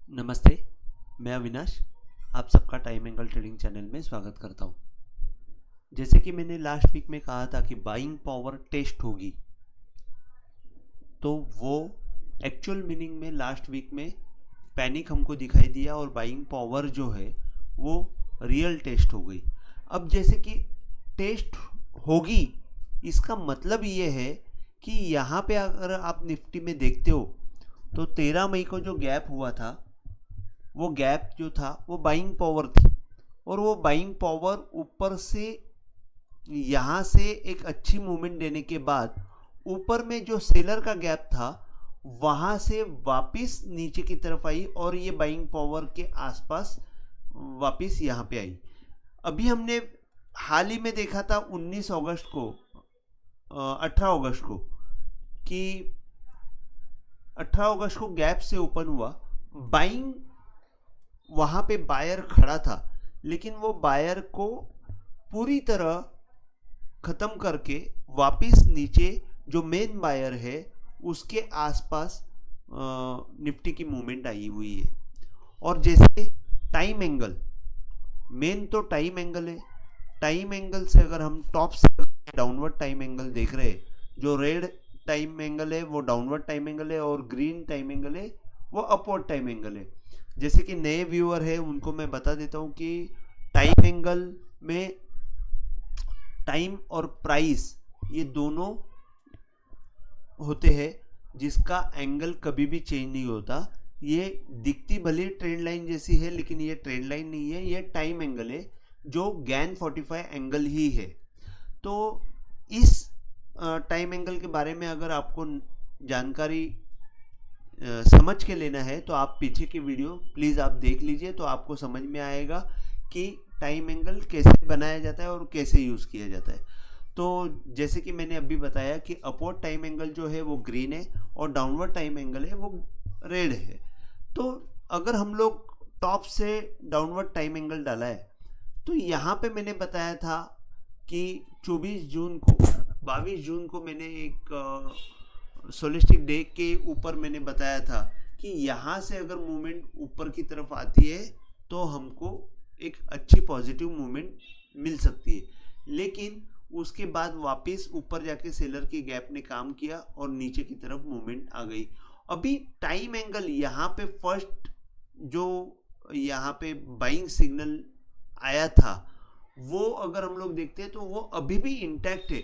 नमस्ते, मैं अविनाश। आप सबका टाइम एंगल ट्रेडिंग चैनल में स्वागत करता हूँ। जैसे कि मैंने लास्ट वीक में कहा था कि बाइंग पावर टेस्ट होगी, तो वो एक्चुअल मीनिंग में लास्ट वीक में पैनिक हमको दिखाई दिया और बाइंग पावर जो है वो रियल टेस्ट हो गई। अब जैसे कि टेस्ट होगी, इसका मतलब ये है कि यहाँ पे अगर आप निफ्टी में देखते हो तो 13 मई को जो गैप हुआ था, वो गैप जो था वो बाइंग पावर थी और वो बाइंग पावर ऊपर से यहाँ से एक अच्छी मूवमेंट देने के बाद ऊपर में जो सेलर का गैप था वहाँ से वापस नीचे की तरफ आई और ये बाइंग पावर के आसपास वापस यहाँ पे आई। अभी हमने हाल ही में देखा था 19 अगस्त को 18 अगस्त को कि 18 अगस्त को गैप से ओपन हुआ। बाइंग वहाँ पे बायर खड़ा था, लेकिन वो बायर को पूरी तरह ख़त्म करके वापस नीचे जो मेन बायर है उसके आसपास निफ्टी की मूवमेंट आई हुई है। और जैसे टाइम एंगल, मेन तो टाइम एंगल है। टाइम एंगल से अगर हम टॉप से डाउनवर्ड टाइम एंगल देख रहे हैं, जो रेड टाइम एंगल है वो डाउनवर्ड टाइम एंगल है और ग्रीन टाइम एंगल है वो अपवर्ड टाइम एंगल है। जैसे कि नए व्यूअर है उनको मैं बता देता हूँ कि टाइम एंगल में टाइम और प्राइस ये दोनों होते हैं, जिसका एंगल कभी भी चेंज नहीं होता। ये दिखती भले ट्रेंड लाइन जैसी है, लेकिन ये ट्रेंड लाइन नहीं है, ये टाइम एंगल है जो गैन 45 एंगल ही है। तो इस टाइम एंगल के बारे में अगर आपको जानकारी समझ के लेना है तो आप पीछे की वीडियो प्लीज़ आप देख लीजिए, तो आपको समझ में आएगा कि टाइम एंगल कैसे बनाया जाता है और कैसे यूज़ किया जाता है। तो जैसे कि मैंने अभी बताया कि अपवर्ड टाइम एंगल जो है वो ग्रीन है और डाउनवर्ड टाइम एंगल है वो रेड है। तो अगर हम लोग टॉप से डाउनवर्ड टाइम एंगल डाला है तो यहाँ पे मैंने बताया था कि 22 जून को मैंने एक सोलिस्टिक डे के ऊपर मैंने बताया था कि यहाँ से अगर मूवमेंट ऊपर की तरफ आती है तो हमको एक अच्छी पॉजिटिव मूवमेंट मिल सकती है, लेकिन उसके बाद वापस ऊपर जाके सेलर के गैप ने काम किया और नीचे की तरफ मूवमेंट आ गई। अभी टाइम एंगल यहाँ पे फर्स्ट जो यहाँ पे बाइंग सिग्नल आया था वो अगर हम लोग देखते हैं तो वो अभी भी इंटैक्ट है।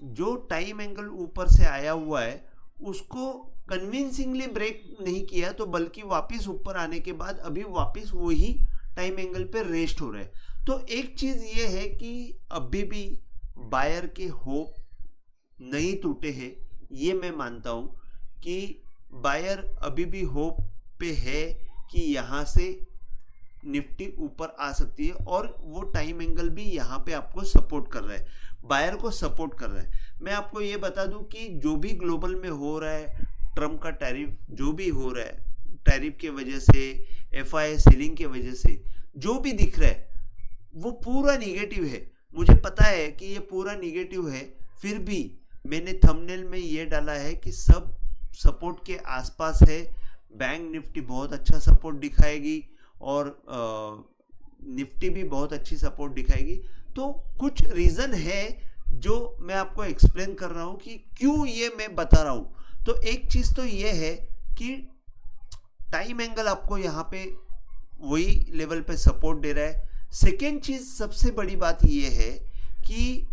जो टाइम एंगल ऊपर से आया हुआ है उसको कन्विंसिंगली ब्रेक नहीं किया, तो बल्कि वापस ऊपर आने के बाद अभी वापस वही टाइम एंगल पे रेस्ट हो रहा है। तो एक चीज़ ये है कि अभी भी बायर के होप नहीं टूटे हैं, ये मैं मानता हूँ कि बायर अभी भी होप पे है कि यहाँ से निफ्टी ऊपर आ सकती है और वो टाइम एंगल भी यहाँ पे आपको सपोर्ट कर रहा है, बायर को सपोर्ट कर रहा है। मैं आपको ये बता दूं कि जो भी ग्लोबल में हो रहा है, ट्रम्प का टैरिफ जो भी हो रहा है, टैरिफ के वजह से, एफआई सीलिंग के वजह से जो भी दिख रहा है वो पूरा निगेटिव है। मुझे पता है कि ये पूरा निगेटिव है, फिर भी मैंने थंबनेल में ये डाला है कि सब सपोर्ट के आसपास है। बैंक निफ्टी बहुत अच्छा सपोर्ट दिखाएगी और निफ्टी भी बहुत अच्छी सपोर्ट दिखाएगी। तो कुछ रीज़न है जो मैं आपको एक्सप्लेन कर रहा हूँ कि क्यों ये मैं बता रहा हूँ। तो एक चीज़ तो ये है कि टाइम एंगल आपको यहाँ पे वही लेवल पे सपोर्ट दे रहा है। सेकेंड चीज़, सबसे बड़ी बात ये है कि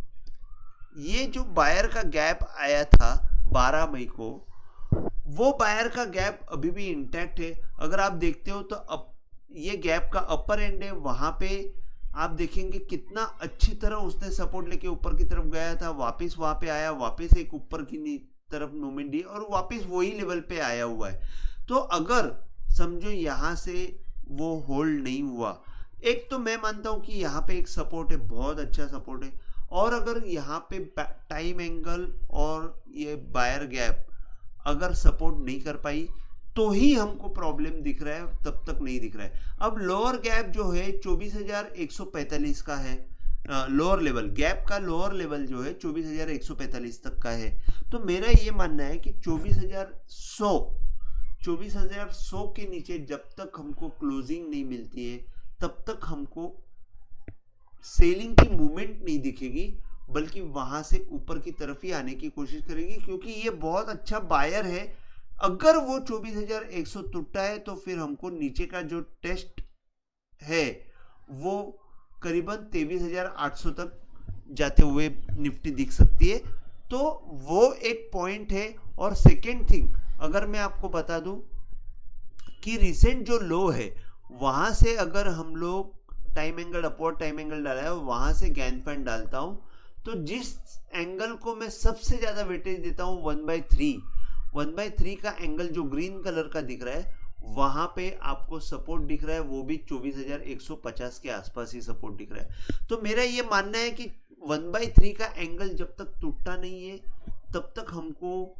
ये जो बायर का गैप आया था 12 मई को, वो बायर का गैप अभी भी इंटैक्ट है। अगर आप देखते हो तो अब ये गैप का अपर एंड है, वहाँ पे आप देखेंगे कितना अच्छी तरह उसने सपोर्ट लेके ऊपर की तरफ गया था, वापस वहाँ पे आया, वापस एक ऊपर की तरफ मूवमेंट दी और वापस वही लेवल पे आया हुआ है। तो अगर समझो यहाँ से वो होल्ड नहीं हुआ, एक तो मैं मानता हूँ कि यहाँ पे एक सपोर्ट है, बहुत अच्छा सपोर्ट है, और अगर यहाँ पे टाइम एंगल और ये बायर गैप अगर सपोर्ट नहीं कर पाई तो ही हमको प्रॉब्लम दिख रहा है, तब तक नहीं दिख रहा है। अब लोअर गैप जो है 24,145 का है, लोअर लेवल गैप का लोअर लेवल जो है 24,145 तक का है। तो मेरा ये मानना है कि 24,100 24,100 के नीचे जब तक हमको क्लोजिंग नहीं मिलती है तब तक हमको सेलिंग की मूवमेंट नहीं दिखेगी, बल्कि वहां से ऊपर की तरफ ही आने की कोशिश करेगी, क्योंकि ये बहुत अच्छा बायर है। अगर वो 24,100 टूटता है तो फिर हमको नीचे का जो टेस्ट है वो करीबन 23,800 तक जाते हुए निफ्टी दिख सकती है। तो वो एक पॉइंट है। और सेकेंड थिंग, अगर मैं आपको बता दूं कि रिसेंट जो लो है वहां से अगर हम लोग time angle upward time angle डाला है, वहां से गैन पॉइंट डालता हूं, तो जिस एंगल को मैं सबसे ज्यादा वेटेज देता हूं 1/3 का एंगल जो ग्रीन कलर का दिख रहा है, वहां पे आपको सपोर्ट दिख रहा है, वो भी 24,150 के आसपास ही सपोर्ट दिख रहा है। तो मेरा ये मानना है कि 1/3 का एंगल जब तक टूटता नहीं है तब तक हमको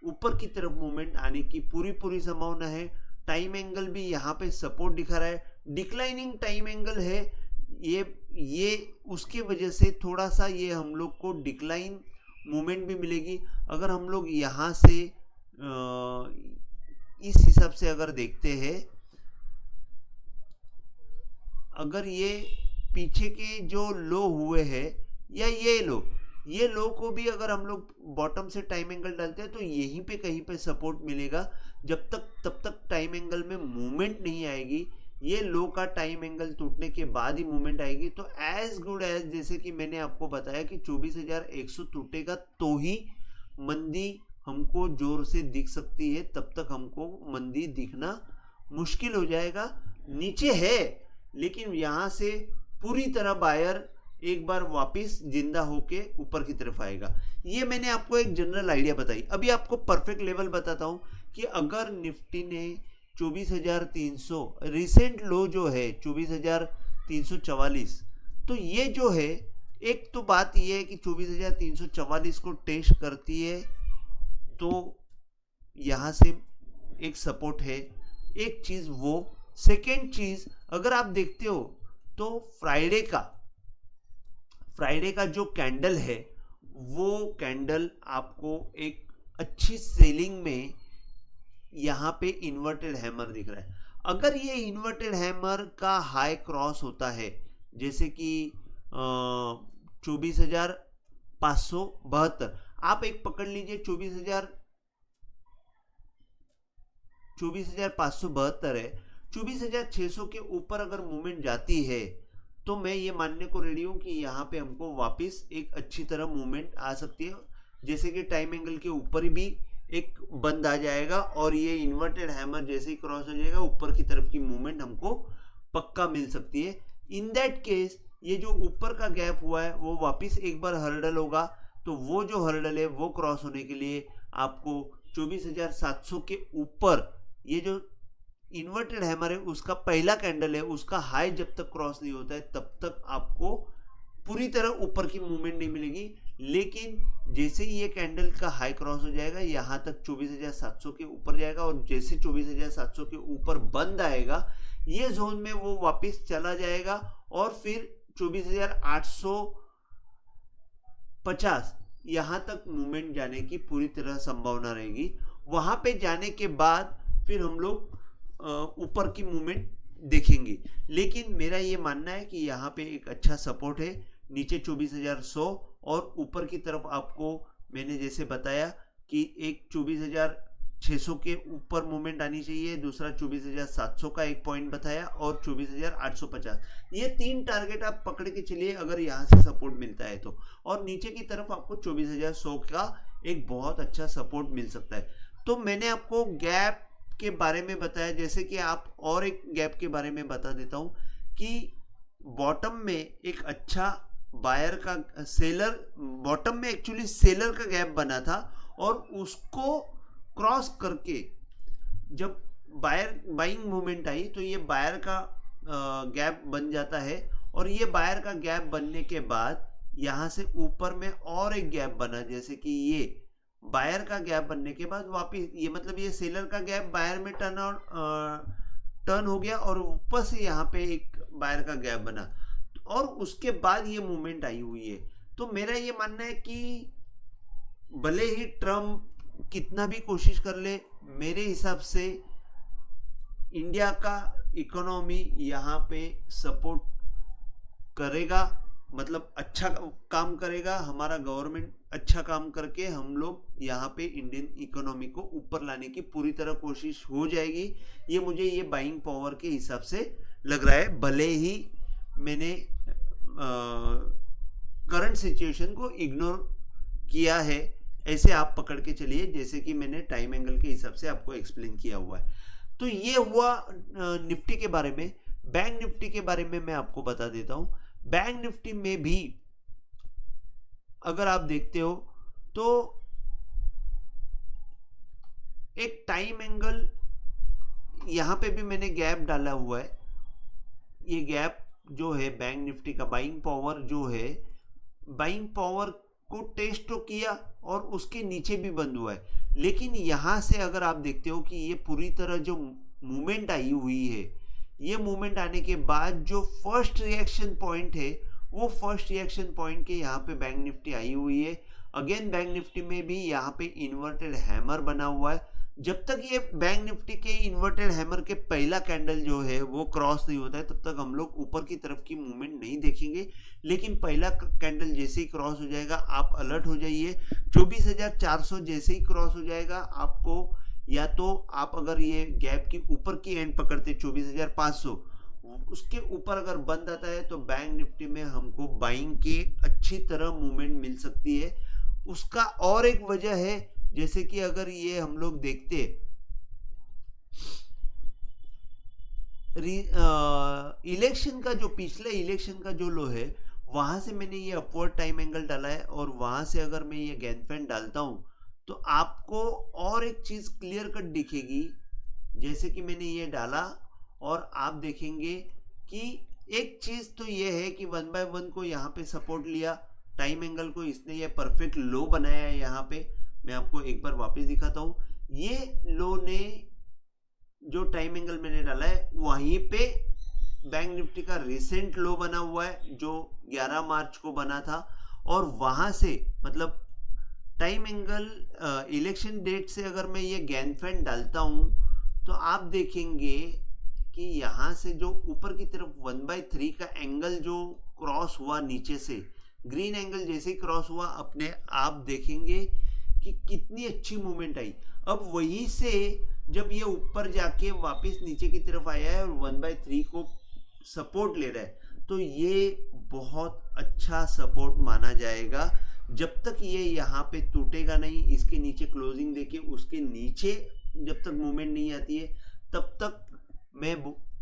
ऊपर की तरफ मूवमेंट आने की पूरी संभावना है। टाइम एंगल भी यहाँ पे सपोर्ट दिखा रहा है, डिक्लाइनिंग टाइम एंगल है ये उसके वजह से थोड़ा सा ये हम लोग को डिक्लाइन मूवमेंट भी मिलेगी। अगर हम लोग यहाँ से इस हिसाब से अगर देखते हैं, अगर ये पीछे के जो लो हुए हैं या ये लो को भी अगर हम लोग बॉटम से टाइम एंगल डालते हैं तो यहीं पे कहीं पे सपोर्ट मिलेगा। तब तक टाइम एंगल में मूवमेंट नहीं आएगी, ये लो का टाइम एंगल टूटने के बाद ही मूवमेंट आएगी। तो एज गुड एज, जैसे कि मैंने आपको बताया कि 24,100 टूटेगा तो ही मंदी हमको जोर से दिख सकती है, तब तक हमको मंदी दिखना मुश्किल हो जाएगा। नीचे है लेकिन यहाँ से पूरी तरह बायर एक बार वापस जिंदा होके ऊपर की तरफ आएगा। ये मैंने आपको एक जनरल आइडिया बताई। अभी आपको परफेक्ट लेवल बताता हूँ कि अगर निफ्टी ने 24,300 रिसेंट लो जो है 24,344, तो ये जो है, एक तो बात ये है कि 24,344 को टेस्ट करती है तो यहाँ से एक सपोर्ट है, एक चीज वो। सेकेंड चीज, अगर आप देखते हो तो फ्राइडे का जो कैंडल है वो कैंडल आपको एक अच्छी सेलिंग में यहाँ पे इन्वर्टेड हैमर दिख रहा है। अगर ये इन्वर्टेड हैमर का हाई क्रॉस होता है, जैसे कि 24,572, आप एक पकड़ लीजिए 24,572 है, 24,600 के ऊपर अगर मूवमेंट जाती है तो मैं ये मानने को रेडी हूँ कि यहाँ पे हमको वापस एक अच्छी तरह मूवमेंट आ सकती है। जैसे कि टाइम एंगल के ऊपर भी एक बंद आ जाएगा और ये इन्वर्टेड हैमर जैसे ही क्रॉस हो जाएगा, ऊपर की तरफ की मूवमेंट हमको पक्का मिल सकती है। इन दैट केस ये जो ऊपर का गैप हुआ है वो वापस एक बार हर्डल होगा, तो वो जो हर्डल है वो क्रॉस होने के लिए आपको 24,700 के ऊपर ये जो इन्वर्टेड हैमर है उसका पहला कैंडल है, उसका हाई जब तक क्रॉस नहीं होता है तब तक आपको पूरी तरह ऊपर की मूवमेंट नहीं मिलेगी। लेकिन जैसे ही ये कैंडल का हाई क्रॉस हो जाएगा, यहाँ तक 24,700 के ऊपर जाएगा और जैसे 24,700 के ऊपर बंद आएगा, ये जोन में वो वापस चला जाएगा और फिर 24,850 यहाँ तक मूवमेंट जाने की पूरी तरह संभावना रहेगी। वहां पे जाने के बाद फिर हम लोग ऊपर की मूवमेंट देखेंगे। लेकिन मेरा ये मानना है कि यहाँ पे एक अच्छा सपोर्ट है, नीचे 24,100 और ऊपर की तरफ आपको मैंने जैसे बताया कि एक 24,600 के ऊपर मूवमेंट आनी चाहिए, दूसरा 24,700 का एक पॉइंट बताया और 24,850। ये तीन टारगेट आप पकड़ के चलिए अगर यहाँ से सपोर्ट मिलता है तो। और नीचे की तरफ आपको 24,100 का एक बहुत अच्छा सपोर्ट मिल सकता है। तो मैंने आपको गैप के बारे में बताया, जैसे कि आप और एक गैप के बारे में बता देता हूं कि बॉटम में एक अच्छा बायर का बॉटम में एक्चुअली सेलर का गैप बना था और उसको क्रॉस करके जब बाइंग मूवमेंट आई तो ये बायर का गैप बन जाता है और ये बायर का गैप बनने के बाद यहाँ से ऊपर में और एक गैप बना, जैसे कि ये बायर का गैप बनने के बाद वापिस ये मतलब ये सेलर का गैप बायर में टर्न हो गया और ऊपर से यहाँ पे एक बायर का गैप बना और उसके बाद ये मूवमेंट आई हुई है। तो मेरा ये मानना है कि भले ही ट्रम्प कितना भी कोशिश कर ले, मेरे हिसाब से इंडिया का इकोनॉमी यहाँ पे सपोर्ट करेगा, मतलब अच्छा काम करेगा, हमारा गवर्नमेंट अच्छा काम करके हम लोग यहाँ पे इंडियन इकोनॉमी को ऊपर लाने की पूरी तरह कोशिश हो जाएगी। ये मुझे ये बाइंग पावर के हिसाब से लग रहा है, भले ही मैंने करंट सिचुएशन को इग्नोर किया है, ऐसे आप पकड़ के चलिए जैसे कि मैंने टाइम एंगल के हिसाब से आपको एक्सप्लेन किया हुआ है। तो ये हुआ निफ्टी के बारे में। बैंक निफ्टी के बारे में मैं आपको बता देता हूं। बैंक निफ्टी में भी अगर आप देखते हो तो एक टाइम एंगल यहां पे भी मैंने गैप डाला हुआ है। ये गैप जो है बैंक निफ्टी का बाइंग पावर जो है, बाइंग पावर को टेस्ट तो किया और उसके नीचे भी बंद हुआ है, लेकिन यहां से अगर आप देखते हो कि ये पूरी तरह जो मूवमेंट आई हुई है, ये मूवमेंट आने के बाद जो फर्स्ट रिएक्शन पॉइंट है, वो फर्स्ट रिएक्शन पॉइंट के यहाँ पे बैंक निफ्टी आई हुई है। अगेन बैंक निफ्टी में भी यहाँ पे इन्वर्टेड हैमर बना हुआ है। जब तक ये बैंक निफ्टी के इन्वर्टेड हैमर के पहला कैंडल जो है वो क्रॉस नहीं होता है, तब तक हम लोग ऊपर की तरफ की मूवमेंट नहीं देखेंगे। लेकिन पहला कैंडल जैसे ही क्रॉस हो जाएगा आप अलर्ट हो जाइए। 24,400 जैसे ही क्रॉस हो जाएगा आपको, या तो आप अगर ये गैप की ऊपर की एंड पकड़ते 24,500, उसके ऊपर अगर बंद आता है तो बैंक निफ्टी में हमको बाइंग की अच्छी तरह मूवमेंट मिल सकती है। उसका और एक वजह है, जैसे कि अगर ये हम लोग देखते इलेक्शन का जो पिछले इलेक्शन का जो लो है, वहां से मैंने ये अपवर्ड टाइम एंगल डाला है, और वहां से अगर मैं ये गैनफैन डालता हूं तो आपको और एक चीज क्लियर कट दिखेगी। जैसे कि मैंने ये डाला और आप देखेंगे कि एक चीज तो ये है कि 1 बाय 1 को यहाँ पे सपोर्ट लिया, टाइम एंगल को इसने ये परफेक्ट लो बनाया है। यहाँ पे मैं आपको एक बार वापस दिखाता हूँ। ये लो ने जो टाइम एंगल मैंने डाला है वहीं पे बैंक निफ्टी का रिसेंट लो बना हुआ है जो 11 मार्च को बना था, और वहां से मतलब टाइम एंगल इलेक्शन डेट से अगर मैं ये गैनफैन डालता हूं तो आप देखेंगे कि यहाँ से जो ऊपर की तरफ 1/3 का एंगल जो क्रॉस हुआ नीचे से, ग्रीन एंगल जैसे ही क्रॉस हुआ, अपने आप देखेंगे कि कितनी अच्छी मूवमेंट आई। अब वहीं से जब ये ऊपर जाके वापस नीचे की तरफ आया है और 1/3 को सपोर्ट ले रहा है, तो ये बहुत अच्छा सपोर्ट माना जाएगा। जब तक ये यहाँ पे टूटेगा नहीं, इसके नीचे क्लोजिंग देके उसके नीचे जब तक मूवमेंट नहीं आती है, तब तक मैं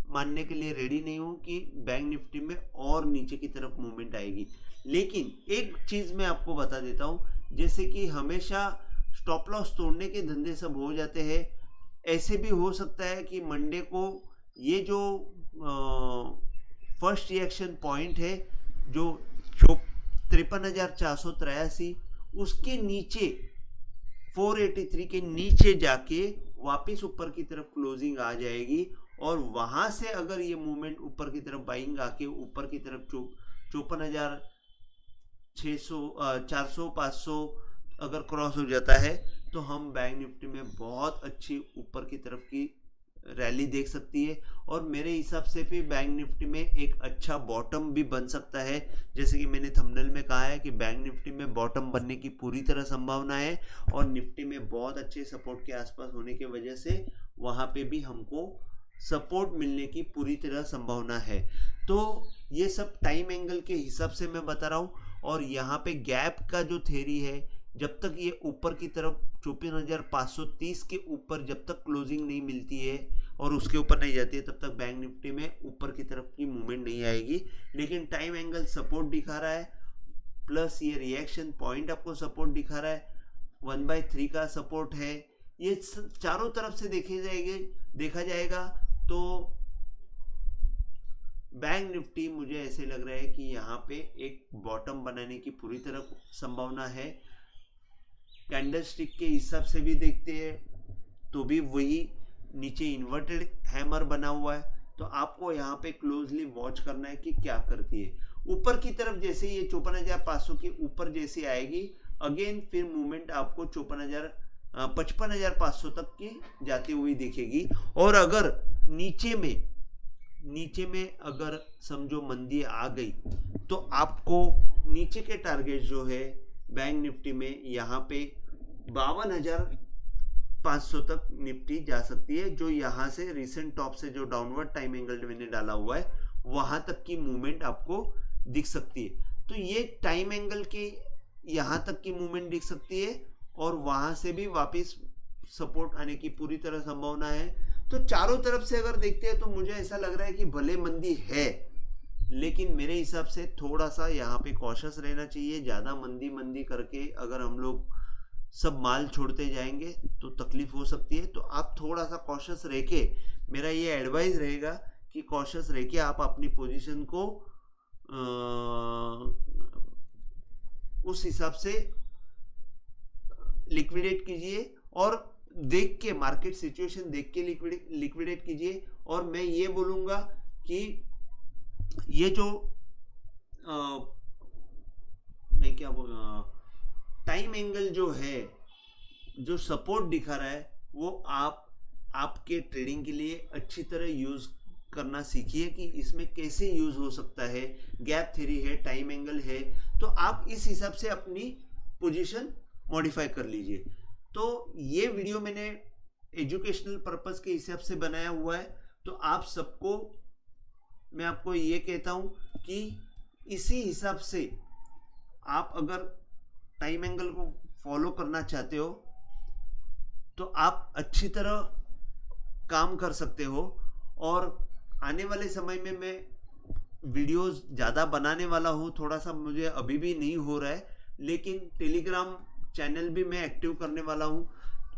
मानने के लिए रेडी नहीं हूँ कि बैंक निफ्टी में और नीचे की तरफ मूवमेंट आएगी। लेकिन एक चीज मैं आपको बता देता हूँ, जैसे कि हमेशा स्टॉप लॉस तोड़ने के धंधे सब हो जाते हैं, ऐसे भी हो सकता है कि मंडे को ये जो फर्स्ट रिएक्शन पॉइंट है जो 53,483, उसके नीचे 483 के नीचे जाके वापस ऊपर की तरफ क्लोजिंग आ जाएगी, और वहां से अगर ये मूवमेंट ऊपर की तरफ बाइंग आके ऊपर की तरफ 54,600 400 500 अगर क्रॉस हो जाता है, तो हम बैंक निफ्टी में बहुत अच्छी ऊपर की तरफ की रैली देख सकती है। और मेरे हिसाब से भी बैंक निफ्टी में एक अच्छा बॉटम भी बन सकता है। जैसे कि मैंने थंबनेल में कहा है कि बैंक निफ्टी में बॉटम बनने की पूरी तरह संभावना है, और निफ्टी में बहुत अच्छे सपोर्ट के आसपास होने की वजह से वहां पे भी हमको सपोर्ट मिलने की पूरी तरह संभावना है। तो ये सब टाइम एंगल के हिसाब से मैं बता रहा हूँ। और यहाँ पे गैप का जो थ्योरी है, जब तक ये ऊपर की तरफ 54,530 के ऊपर जब तक क्लोजिंग नहीं मिलती है और उसके ऊपर नहीं जाती है, तब तक बैंक निफ्टी में ऊपर की तरफ की मूवमेंट नहीं आएगी। लेकिन टाइम एंगल सपोर्ट दिखा रहा है, प्लस ये रिएक्शन पॉइंट आपको सपोर्ट दिखा रहा है, 1/3 का सपोर्ट है, ये चारों तरफ से देखा जाएगा तो बैंक निफ्टी मुझे ऐसे लग रहा है कि यहाँ पे एक बॉटम बनाने की पूरी तरह संभावना है। कैंडलस्टिक के हिसाब से भी देखते हैं तो भी वही नीचे इन्वर्टेड हैमर बना हुआ है, तो आपको यहाँ पे क्लोजली वॉच करना है कि क्या करती है। ऊपर की तरफ जैसे ये 54,500 के ऊपर जैसे आएगी, अगेन फिर मूवमेंट आपको 55,500 तक की जाती हुई दिखेगी। और अगर नीचे में अगर समझो मंदी आ गई तो आपको नीचे के टारगेट जो है बैंक निफ्टी में यहाँ पे 52,500 तक निफ्टी जा सकती है, जो यहाँ से रिसेंट टॉप से जो डाउनवर्ड टाइम एंगल मैंने डाला हुआ है वहां तक की मूवमेंट आपको दिख सकती है। तो ये टाइम एंगल के यहाँ तक की मूवमेंट दिख सकती है और वहां से भी वापस सपोर्ट आने की पूरी तरह संभावना है। तो चारों तरफ से अगर देखते हैं तो मुझे ऐसा लग रहा है कि भले मंदी है, लेकिन मेरे हिसाब से थोड़ा सा यहाँ पे कॉशियस रहना चाहिए। ज़्यादा मंदी करके अगर हम लोग सब माल छोड़ते जाएंगे तो तकलीफ हो सकती है। तो आप थोड़ा सा कॉशियस रह के, मेरा ये एडवाइस रहेगा कि कॉशियस रह के आप अपनी पोजीशन को उस हिसाब से लिक्विडेट कीजिए और देख के, मार्केट सिचुएशन देख के लिक्विडेट कीजिए। और मैं ये बोलूँगा कि ये जो मैं क्या बोल, टाइम एंगल जो है, जो सपोर्ट दिखा रहा है, वो आपके ट्रेडिंग के लिए अच्छी तरह यूज करना सीखिए कि इसमें कैसे यूज हो सकता है। गैप थ्योरी है, टाइम एंगल है, तो आप इस हिसाब से अपनी पोजीशन मॉडिफाई कर लीजिए। तो ये वीडियो मैंने एजुकेशनल पर्पस के हिसाब से बनाया हुआ है। तो आप सबको मैं आपको ये कहता हूँ कि इसी हिसाब से आप अगर टाइम एंगल को फॉलो करना चाहते हो तो आप अच्छी तरह काम कर सकते हो। और आने वाले समय में मैं वीडियोस ज़्यादा बनाने वाला हूँ। थोड़ा सा मुझे अभी भी नहीं हो रहा है, लेकिन टेलीग्राम चैनल भी मैं एक्टिव करने वाला हूँ,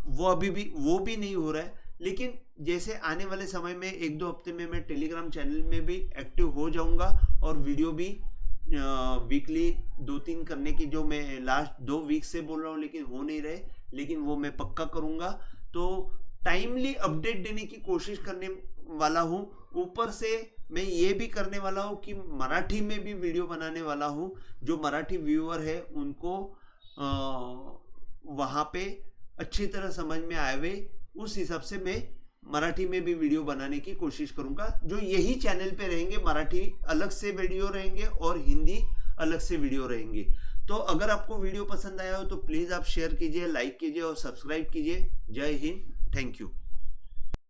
वो भी नहीं हो रहा है। लेकिन जैसे आने वाले समय में 1-2 हफ्ते में मैं टेलीग्राम चैनल में भी एक्टिव हो जाऊंगा और वीडियो भी वीकली 2-3 करने की, जो मैं लास्ट 2 वीक से बोल रहा हूँ लेकिन हो नहीं रहे, लेकिन वो मैं पक्का करूंगा। तो टाइमली अपडेट देने की कोशिश करने वाला हूँ। ऊपर से मैं ये भी करने वाला हूँ कि मराठी में भी वीडियो बनाने वाला हूँ। जो मराठी व्यूअर है उनको वहाँ पे अच्छी तरह समझ में आए, उस हिसाब से मैं मराठी में भी वीडियो बनाने की कोशिश करूंगा। जो यही चैनल पे रहेंगे, मराठी अलग से वीडियो रहेंगे और हिंदी अलग से वीडियो रहेंगे। तो अगर आपको वीडियो पसंद आया हो तो प्लीज़ आप शेयर कीजिए, लाइक कीजिए और सब्सक्राइब कीजिए। जय हिंद, थैंक यू।